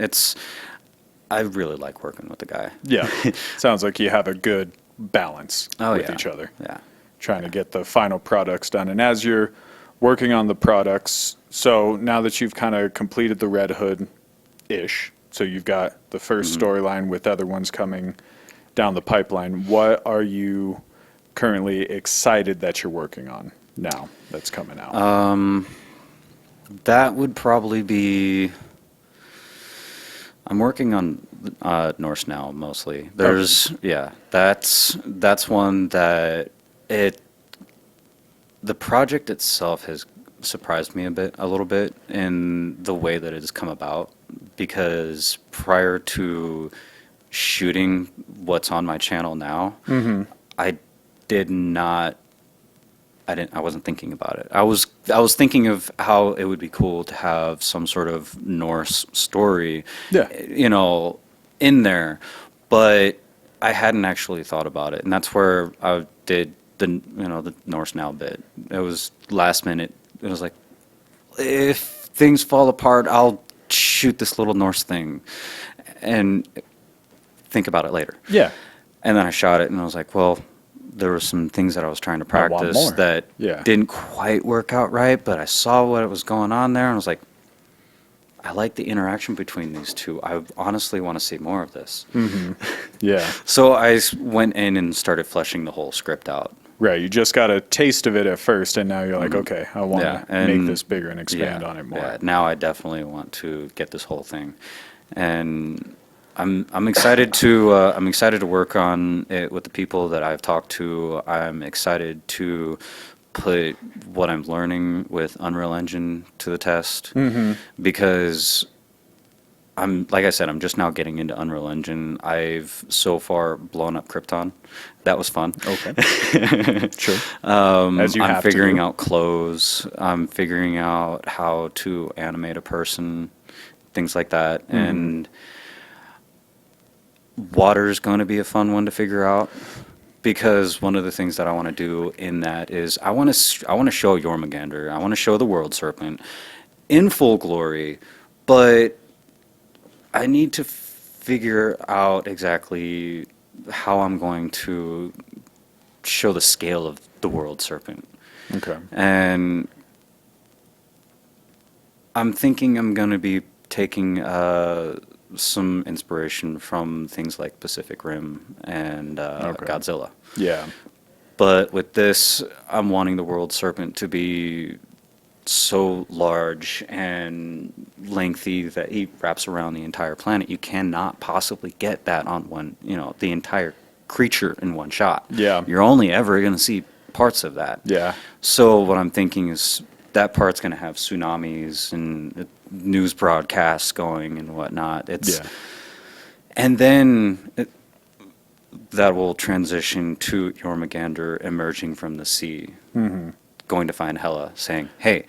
I really like working with the guy. Yeah. Sounds like you have a good balance with yeah. each other. Yeah. Trying to get the final products done. And as you're working on the products, so now that you've kind of completed the Red Hood-ish, so you've got the first storyline with other ones coming down the pipeline, what are you currently excited that you're working on now that's coming out? That would probably be. I'm working on Norse now mostly. There's that's one that the project itself has surprised me a little bit in the way that it has come about, because prior to shooting what's on my channel now, I did not. I wasn't thinking about it. I was thinking of how it would be cool to have some sort of Norse story, in there, but I hadn't actually thought about it, and that's where I did the Norse Now bit. It was last minute. It was like, if things fall apart, I'll shoot this little Norse thing, and think about it later. Yeah. And then I shot it, and I was like, well, there were some things that I was trying to I want practice more. that Yeah. didn't quite work out right, but I saw what was going on there, and I was like, I like the interaction between these two. I honestly want to see more of this. Yeah. So I went in and started fleshing the whole script out. Right. You just got a taste of it at first, and now you're like, okay, I want to make this bigger and expand on it more. Yeah, now I definitely want to get this whole thing, and I'm excited to work on it with the people that I've talked to. I'm excited to put what I'm learning with Unreal Engine to the test because like I said, I'm just now getting into Unreal Engine. I've so far blown up Krypton. That was fun. Okay. Sure. As you I'm have to figuring do. out clothes. I'm figuring out how to animate a person, things like that. And water's going to be a fun one to figure out because one of the things that I want to do in that is I want to show Jormungandr. I want to show the World Serpent in full glory, but I need to figure out exactly how I'm going to show the scale of the World Serpent. Okay. And I'm thinking I'm going to be taking some inspiration from things like Pacific Rim and Godzilla. Yeah. But with this, I'm wanting the World Serpent to be so large and lengthy that he wraps around the entire planet. You cannot possibly get that on one, the entire creature in one shot. Yeah. You're only ever going to see parts of that. Yeah. So what I'm thinking is that part's going to have tsunamis and news broadcasts going and whatnot. And then that will transition to Jormungandr emerging from the sea, going to find Hela, saying, "Hey,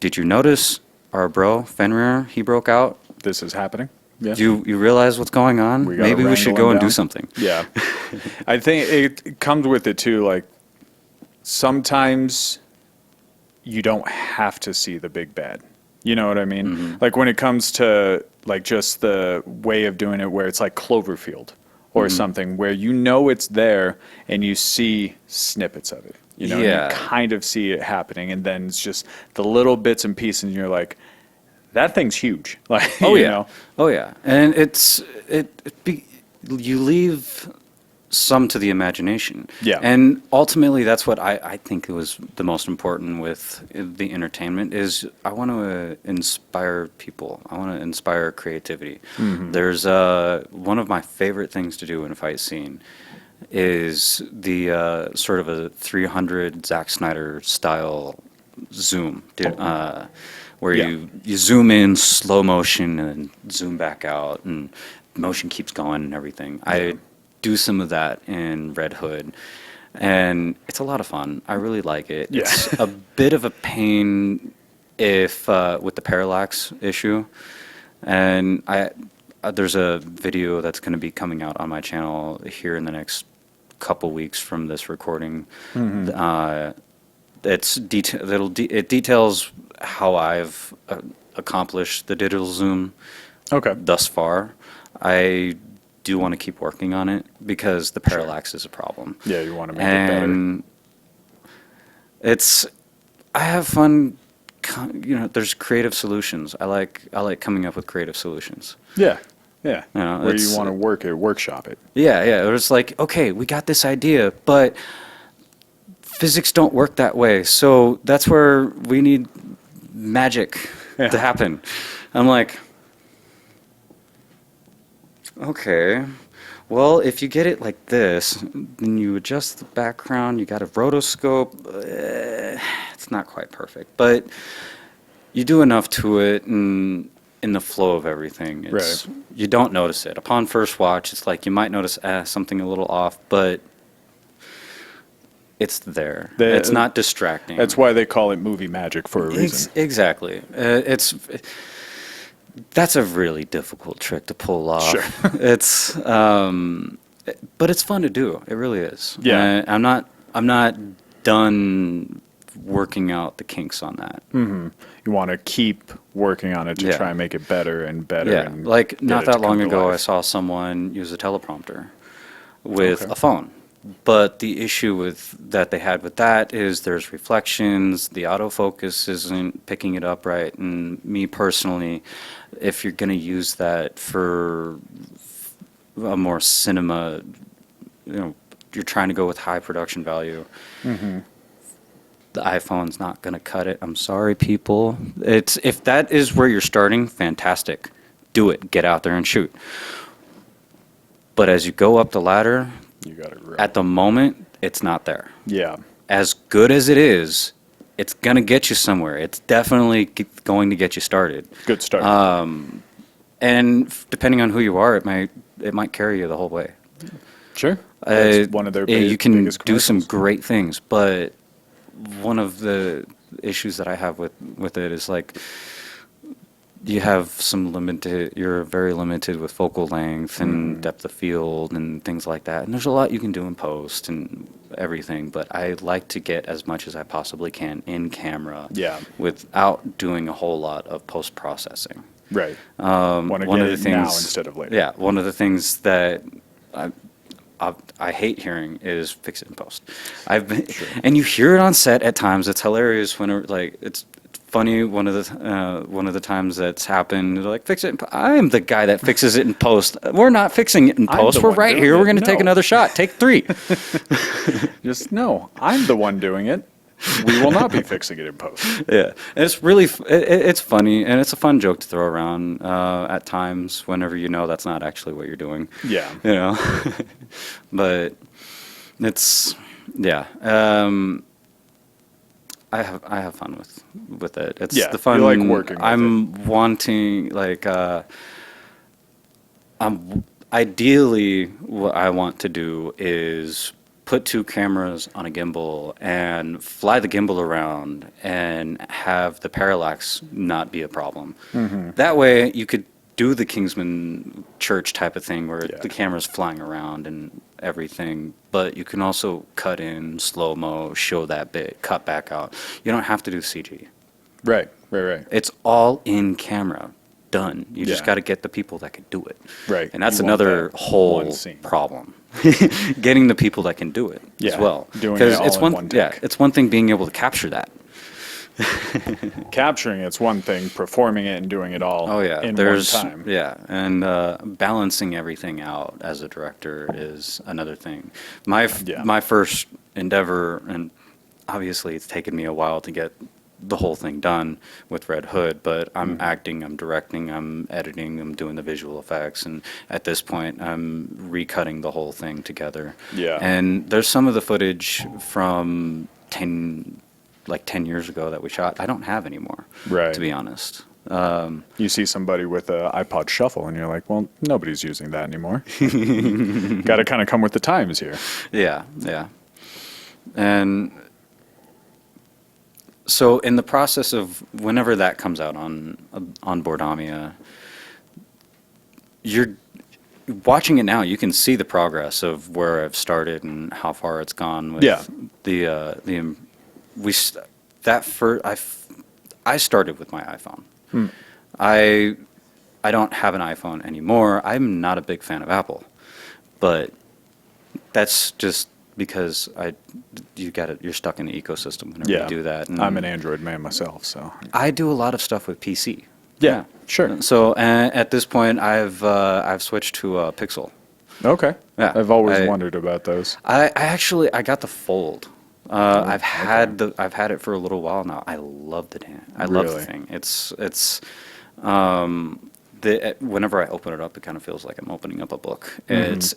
did you notice our bro Fenrir? He broke out. This is happening. Yeah. Do you realize what's going on? Maybe we should go and do something." Yeah. I think it comes with it too. Like sometimes you don't have to see the big bad. You know what I mean? Like when it comes to like just the way of doing it where it's like Cloverfield or something where it's there and you see snippets of it. You kind of see it happening and then it's just the little bits and pieces and you're like, that thing's huge. Like, Oh know? yeah. And you leave some to the imagination. Yeah. And ultimately, that's what I think was the most important with the entertainment is I want to inspire people. I want to inspire creativity. There's one of my favorite things to do in a fight scene is the sort of a 300 Zack Snyder style zoom, where you zoom in slow motion and zoom back out and motion keeps going and everything. I do some of that in Red Hood and it's a lot of fun. I really like it. Yeah. It's a bit of a pain if with the parallax issue, and there's a video that's going to be coming out on my channel here in the next couple weeks from this recording. It details how I've accomplished the digital zoom thus far. I do want to keep working on it because the parallax is a problem. Yeah, you want to make it better. I have fun. There's creative solutions. I like coming up with creative solutions. Yeah. Where you want to workshop it. Yeah. It's like, okay, we got this idea, but physics don't work that way. So that's where we need magic to happen. I'm like, okay, well, if you get it like this, then you adjust the background, you got a rotoscope. It's not quite perfect, but you do enough to it and in the flow of everything. You don't notice it. Upon first watch, it's like you might notice something a little off, but it's there. It's not distracting. That's why they call it movie magic for a reason. Exactly. That's a really difficult trick to pull off. Sure. But it's fun to do. It really is. Yeah. I'm not done working out the kinks on that. You want to keep working on it to try and make it better and better. Yeah. And like not that long ago, I life. saw someone use a teleprompter with a phone. But the issue that they had with that is there's reflections, the autofocus isn't picking it up right, and me personally, if you're going to use that for a more cinema, you're trying to go with high production value, the iPhone's not going to cut it. I'm sorry, people. If that is where you're starting, fantastic. Do it. Get out there and shoot. But as you go up the ladder, you got it right. at the moment, it's not there. Yeah. As good as it is, it's gonna get you somewhere. It's definitely going to get you started. Good start. And depending on who you are, it might carry you the whole way. Sure. That's one of their You can biggest do some commercials. great things, but one of the issues that I have with it is like you have some limited. You're very limited with focal length and depth of field and things like that. And there's a lot you can do in post and everything, but I like to get as much as I possibly can in camera. Yeah. Without doing a whole lot of post processing. Right. Want to One get of the it things now instead of later. Yeah, one of the things that I hate hearing is fix it in post. And you hear it on set at times. It's hilarious when it's funny. One of the times that's happened, they're like, fix it. I'm the guy that fixes it in post. We're not fixing it in I'm post. the We're one right doing here. it. We're going to take No. another shot. Take 3. Just no. I'm the one doing it. We will not be fixing it in post. Yeah, and it's really it's funny and it's a fun joke to throw around at times whenever you know that's not actually what you're doing. Yeah. You know, but it's yeah. I have fun with it. It's Yeah, the fun. you like working with I'm wanting ideally what I want to do is put 2 cameras on a gimbal and fly the gimbal around and have the parallax not be a problem. That way you could do the Kingsman Church type of thing where the camera's flying around and everything, but you can also cut in slow-mo, show that bit, cut back out. You don't have to do CG. Right. It's all in camera. Done. You just Yeah. got to get the people that can do it. Right. And that's You want another that whole one scene. problem. Getting the people that can do it as Yeah, well. doing it 'Cause all it's in one, one yeah, take. it's one thing being able to capture that. Capturing it's one thing. Performing it and doing it all in one time. Yeah, and balancing everything out as a director is another thing. My first endeavor, and obviously it's taken me a while to get the whole thing done with Red Hood, but I'm acting, I'm directing, I'm editing, I'm doing the visual effects, and at this point I'm recutting the whole thing together. Yeah. And there's some of the footage from 10 years ago that we shot I don't have anymore, Right. to be honest. You see somebody with a iPod Shuffle, and you're like, well, nobody's using that anymore. Got to kind of come with the times here. Yeah. And so in the process of whenever that comes out on Boardamia, you're watching it now. You can see the progress of where I've started and how far it's gone with I started with my iPhone. I don't have an iPhone anymore. I'm not a big fan of Apple, but that's just because you're stuck in the ecosystem whenever you do that. And I'm an Android man myself, so. I do a lot of stuff with PC. Yeah, sure. So at this point, I've switched to Pixel. Okay. Yeah, I've always wondered about those. I got the Fold. I've had it for a little while now. I love the love the Really? thing. Whenever I open it up, it kind of feels like I'm opening up a book. It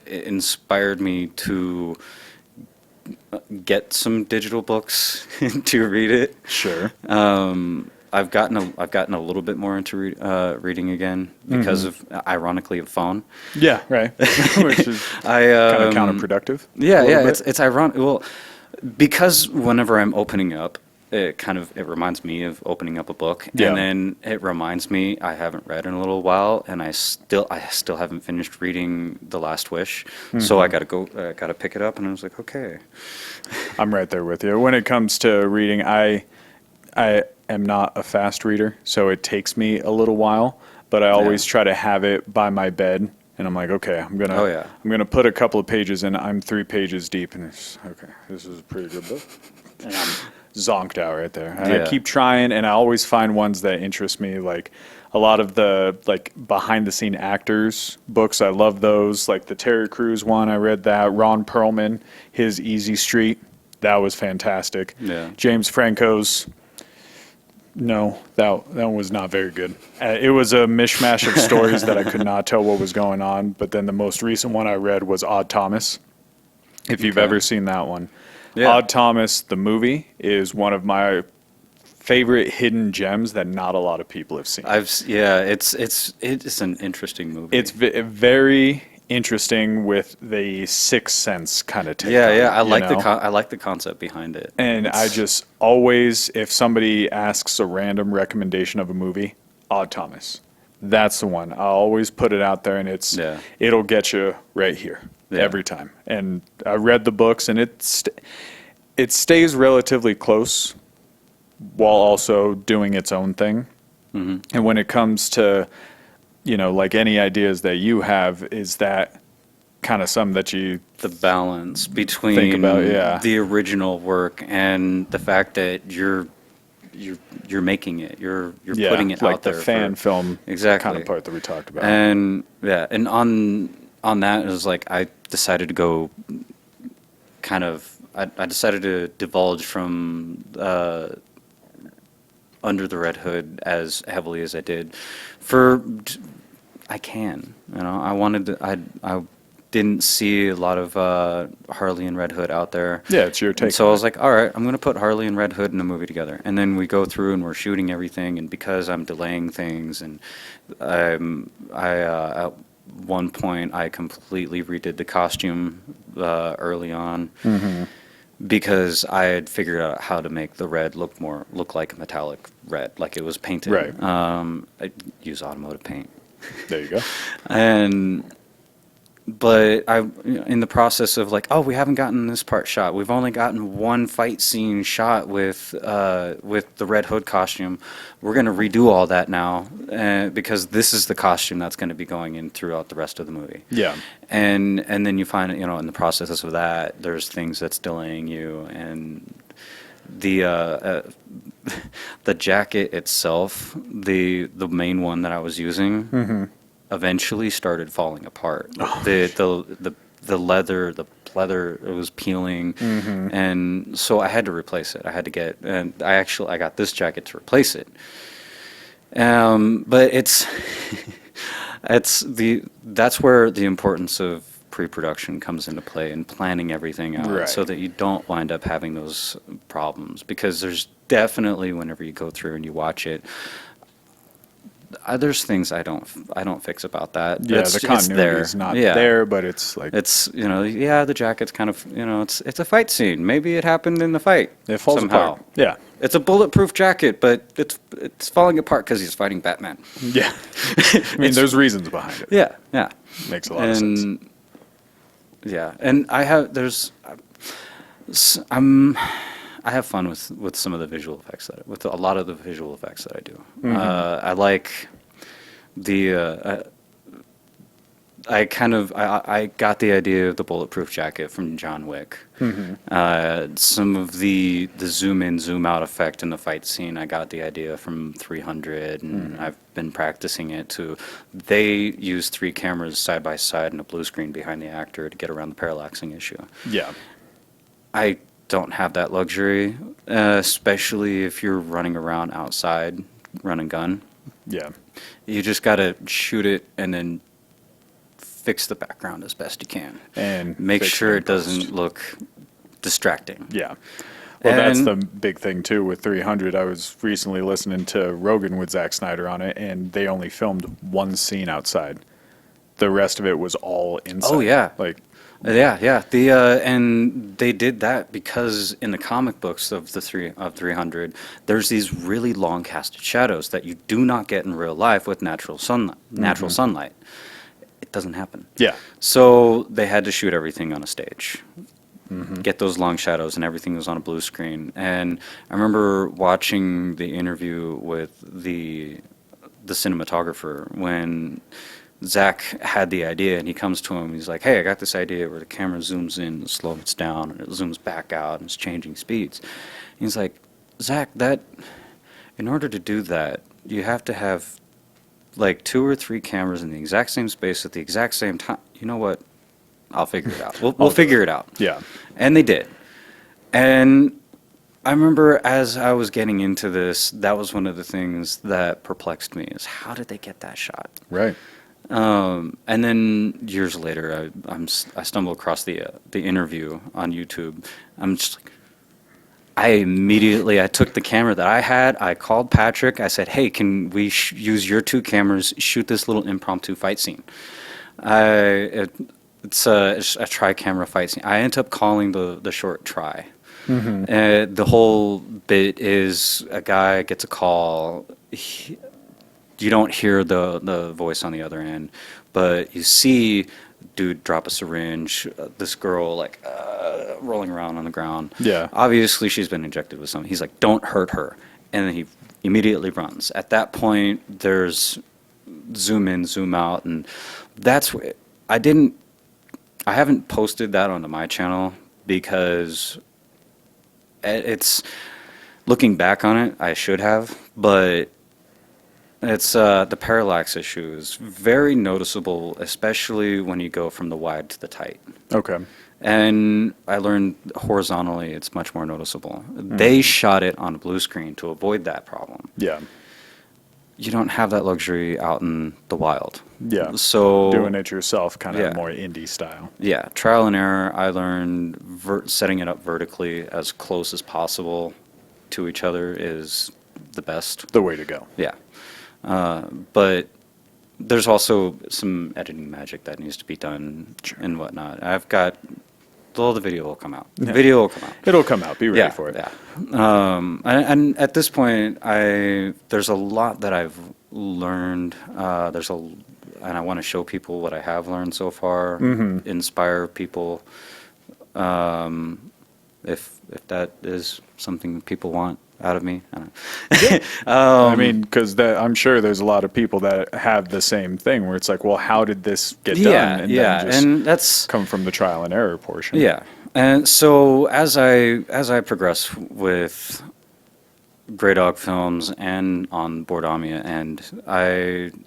inspired me to get some digital books to read it. Sure. I've gotten a little bit more into reading again because of, ironically, a phone. Yeah, right. Which is kind of counterproductive. Yeah, a little bit. it's ironic. Well, because whenever I'm opening up, it reminds me of opening up a book, Yeah. and then it reminds me I haven't read in a little while, and I still haven't finished reading The Last Wish, so I got to pick it up, and I was like, okay. I'm right there with you. When it comes to reading, I am not a fast reader, so it takes me a little while, but I always try to have it by my bed. And I'm like, okay, I'm gonna put a couple of pages in. I'm 3 pages deep, and it's okay. This is a pretty good book, and I'm zonked out right there. And I keep trying, and I always find ones that interest me. Like a lot of the behind the scene actors books, I love those. Like the Terry Crews one, I read that. Ron Perlman, his Easy Street, that was fantastic. Yeah. James Franco's. No, that one was not very good. It was a mishmash of stories that I could not tell what was going on. But then the most recent one I read was Odd Thomas. If you've ever seen that one, Yeah. Odd Thomas, the movie, is one of my favorite hidden gems that not a lot of people have seen. It's an interesting movie. It's very interesting with the Sixth Sense kind of take. Yeah, on yeah. it, I like the concept behind it. And I just always, if somebody asks a random recommendation of a movie, Odd Thomas, that's the one. I'll always put it out there, and it'll get you right here every time. And I read the books, and it stays relatively close while also doing its own thing. Mm-hmm. And when it comes to, like any ideas that you have, is that kind of something that you the balance between think about, the original work and the fact that you're making it, you're putting it like out there, the fan film exactly kind of part that we talked about. And and on that, it was like I decided to go kind of I decided to divulge from Under the Red Hood as heavily as I did. I wanted to, I didn't see a lot of Harley and Red Hood out there. Yeah, it's your take. And so I was like, all right, I'm going to put Harley and Red Hood in a movie together. And then we go through and we're shooting everything. And because I'm delaying things, and at one point I completely redid the costume early on. Mm-hmm. Because I had figured out how to make the red look like a metallic red, like it was painted. Right. I use automotive paint. There you go. But in the process of like, oh, we haven't gotten this part shot. We've only gotten one fight scene shot with the Red Hood costume. We're going to redo all that now because this is the costume that's going to be going in throughout the rest of the movie. Yeah. And then you find, in the process of that, there's things that's delaying you, and the jacket itself, the main one that I was using. Mm-hmm. Eventually started falling apart. Oh. The leather, it was peeling, mm-hmm. and so I had to replace it. I got this jacket to replace it. But that's where the importance of pre-production comes into play, and planning everything out, right, so that you don't wind up having those problems. Because there's definitely, whenever you go through and you watch it, there's things I don't fix about that. Yeah, the continuity is not there, but it's like the jacket's kind of it's a fight scene. Maybe it happened in the fight. It falls somehow. Apart. Yeah, it's a bulletproof jacket, but it's falling apart because he's fighting Batman. Yeah, I mean, there's reasons behind it. Yeah, makes a lot of sense. Yeah, and I have fun with some of the visual effects with a lot of the visual effects that I do. Mm-hmm. I like I got the idea of the bulletproof jacket from John Wick. Mm-hmm. Some of the zoom in, zoom out effect in the fight scene, I got the idea from 300, and mm-hmm. I've been practicing it they use 3 cameras side by side and a blue screen behind the actor to get around the parallaxing issue. Yeah. I don't have that luxury, especially if you're running around outside, run and gun. Yeah. You just got to shoot it and then fix the background as best you can. And make sure it doesn't look distracting. Yeah. Well, that's the big thing, too, with 300. I was recently listening to Rogan with Zack Snyder on it, and they only filmed one scene outside. The rest of it was all inside. Oh, yeah. Yeah. And they did that because in the comic books of 300, there's these really long casted shadows that you do not get in real life with natural sunlight. Mm-hmm. It doesn't happen. Yeah. So they had to shoot everything on a stage. Mm-hmm. Get those long shadows, and everything was on a blue screen. And I remember watching the interview with the cinematographer when Zach had the idea, and he comes to him. He's like, "Hey, I got this idea where the camera zooms in, and slows down, and it zooms back out, and it's changing speeds." And he's like, "Zach, in order to do that, you have to have like 2 or 3 cameras in the exact same space at the exact same time." You know what? I'll figure it out. We'll figure it out. Yeah. And they did. And I remember as I was getting into this, that was one of the things that perplexed me: is how did they get that shot? Right. And then years later, I stumble across the interview on YouTube. I'm just like, I took the camera that I had. I called Patrick. I said, "Hey, can we use your two cameras? Shoot this little impromptu fight scene." It's a tri-camera fight scene. I end up calling the short Try. The whole bit is a guy gets a call. You don't hear the voice on the other end, but you see dude drop a syringe, this girl like rolling around on the ground. Yeah. Obviously, she's been injected with something. He's like, "Don't hurt her," and then he immediately runs. At that point, there's zoom in, zoom out, and that's wh- I didn't. I haven't posted that onto my channel because it's looking back on it, I should have, but it's the parallax issue is very noticeable, especially when you go from the wide to the tight. Okay. And I learned horizontally, it's much more noticeable. They shot it on a blue screen to avoid that problem. Yeah. You don't have that luxury out in the wild. Yeah. So Doing it yourself, kind of Yeah. more indie style. yeah, trial and error. I learned setting it up vertically as close as possible to each other is the best. The way to go. Yeah. But there's also some editing magic that needs to be done and whatnot. I've got, well, the video will come out. The Yeah. video will come out. It'll come out. Be ready Yeah, for it. yeah. And at this point, there's a lot that I've learned. And I want to show people what I have learned so far, inspire people. If that is something people want out of me, I don't know. I mean, because I'm sure there's a lot of people that have the same thing where it's like, well, how did this get done? And yeah, then just and that's come from the trial and error portion. yeah. And so as I progress with Grey Dog Films and on Boardamia, and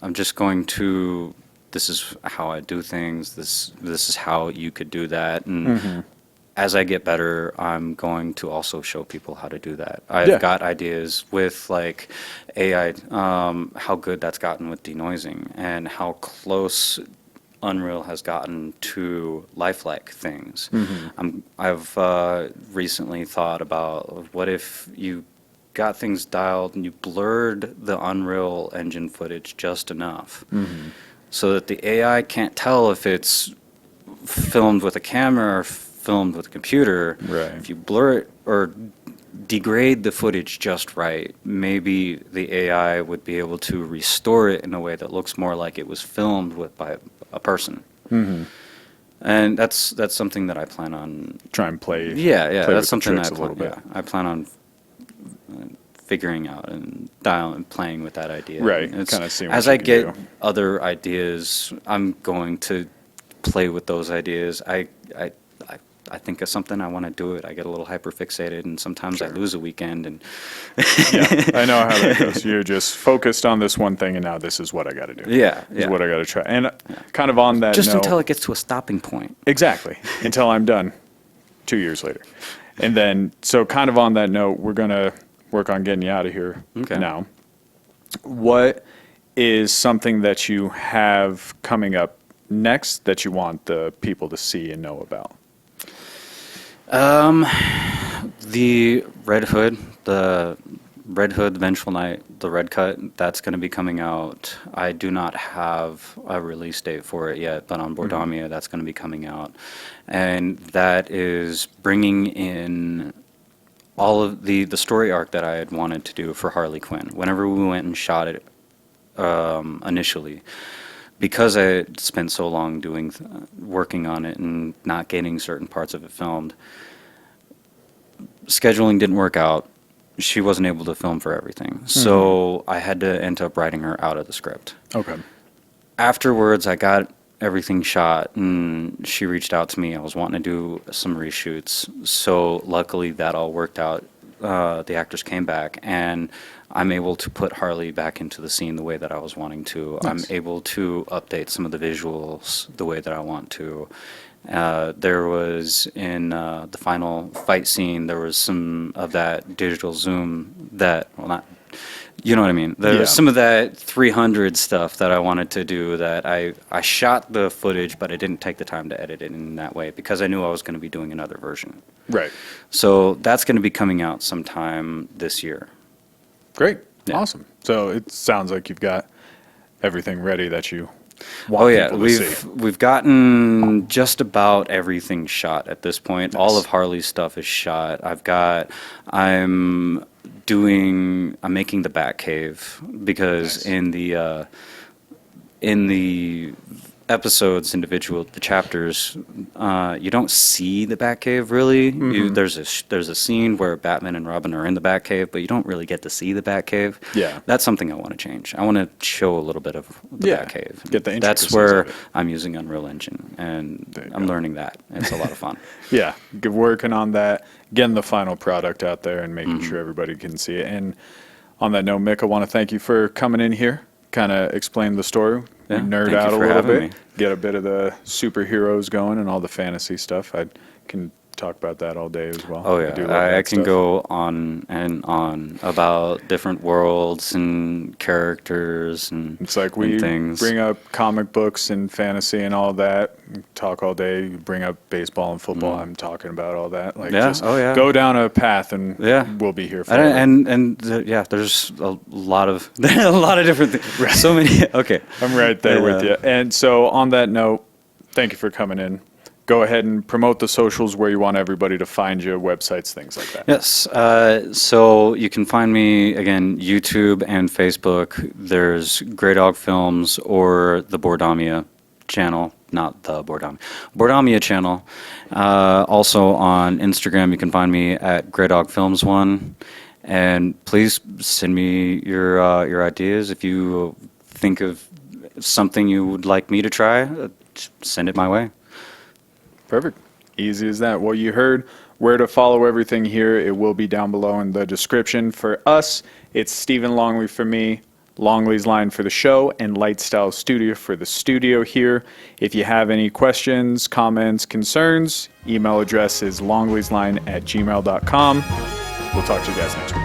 I'm just going to, this is how I do things. This is how you could do that, and as I get better, I'm going to also show people how to do that. I've Yeah. got ideas with like AI, how good that's gotten with denoising, and how close Unreal has gotten to lifelike things. I've recently thought about what if you got things dialed and you blurred the Unreal Engine footage just enough so that the AI can't tell if it's filmed with a camera or filmed with a computer. Right. If you blur it or degrade the footage just right, maybe the AI would be able to restore it in a way that looks more like it was filmed by a person. And that's something that I plan on. Try and play. Yeah, play that's with the something tricks that a little bit. I plan on figuring out and playing with that idea. Right, It's- kinda seeing what as you I can get do. other ideas, I'm going to play with those ideas. I think of something, I want to do it. I get a little hyper fixated, and sometimes I Sure. lose a weekend. And Yeah, I know how that goes. You're just focused on this one thing, and now this is what I got to do. yeah, This is yeah. what I got to try. And kind of on that Just note, until it gets to a stopping point. exactly, until I'm done 2 years later. And then, so kind of on that note, we're going to work on getting you out of here Okay. now. What is something that you have coming up next that you want the people to see and know about? The Red Hood, the Vengeful Night, the Red Cut, that's going to be coming out. I do not have a release date for it yet, but on Boardamia, that's going to be coming out. And that is bringing in all of the story arc that I had wanted to do for Harley Quinn. Whenever we went and shot it initially, because I had spent so long working on it and not getting certain parts of it filmed, scheduling didn't work out. She wasn't able to film for everything. So I had to end up writing her out of the script. Okay. Afterwards, I got everything shot, and she reached out to me. I was wanting to do some reshoots. So luckily, that all worked out. The actors came back, and I'm able to put Harley back into the scene the way that I was wanting to. Nice. I'm able to update some of the visuals the way that I want to. There was in the final fight scene, there was some of that digital zoom that, well, not, You know what I mean? There Yeah. was some of that 300 stuff that I wanted to do that I shot the footage, but I didn't take the time to edit it in that way because I knew I was going to be doing another version. Right. So that's going to be coming out sometime this year. Great. Yeah. Awesome. So it sounds like you've got everything ready that you want Oh yeah, people to see. we've gotten just about everything shot at this point. All Nice. of Harley's stuff is shot. I'm making the Batcave because Nice. in the episodes, the chapters, you don't see the Batcave really. There's a scene where Batman and Robin are in the Batcave, but you don't really get to see the Batcave. Yeah. That's something I want to change. I want to show a little bit of the Yeah, Batcave. get the That's intricacies where of it. I'm using Unreal Engine, and There you I'm go. learning that. It's a lot of fun. Yeah, working on that, getting the final product out there and making sure everybody can see it. And on that note, Mick, I want to thank you for coming in here, kind of explain the story, Yeah, nerd thank you out a for little having bit, me. get a bit of the superheroes going and all the fantasy stuff. I can talk about that all day as well. Oh yeah, do love I that can stuff. go on and on about different worlds and characters and It's like and we things. bring up comic books and fantasy and all that, talk all day. You bring up baseball and football. I'm talking about all that. Like, Yeah, just oh, yeah. go down a path and Yeah. we'll be here for Yeah, there's a lot of a lot of different things. So many. Okay. I'm right there with Yeah. you. And so, on that note, thank you for coming in. Go ahead and promote the socials where you want everybody to find you, websites, things like that. Yes. So you can find me again YouTube and Facebook. There's Grey Dog Films or the Bordamia channel, not the Bordamia channel. Also on Instagram, you can find me at Grey Dog Films 1. And please send me your ideas if you think of something you would like me to try. Send it my way. Perfect. Easy as that. Well, you heard where to follow everything here. It will be down below in the description. For us, it's Stephen Longley for me, Longley's Line for the show, and Lightstyle Studio for the studio here. If you have any questions, comments, concerns, email address is longley'sline@gmail.com. We'll talk to you guys next week.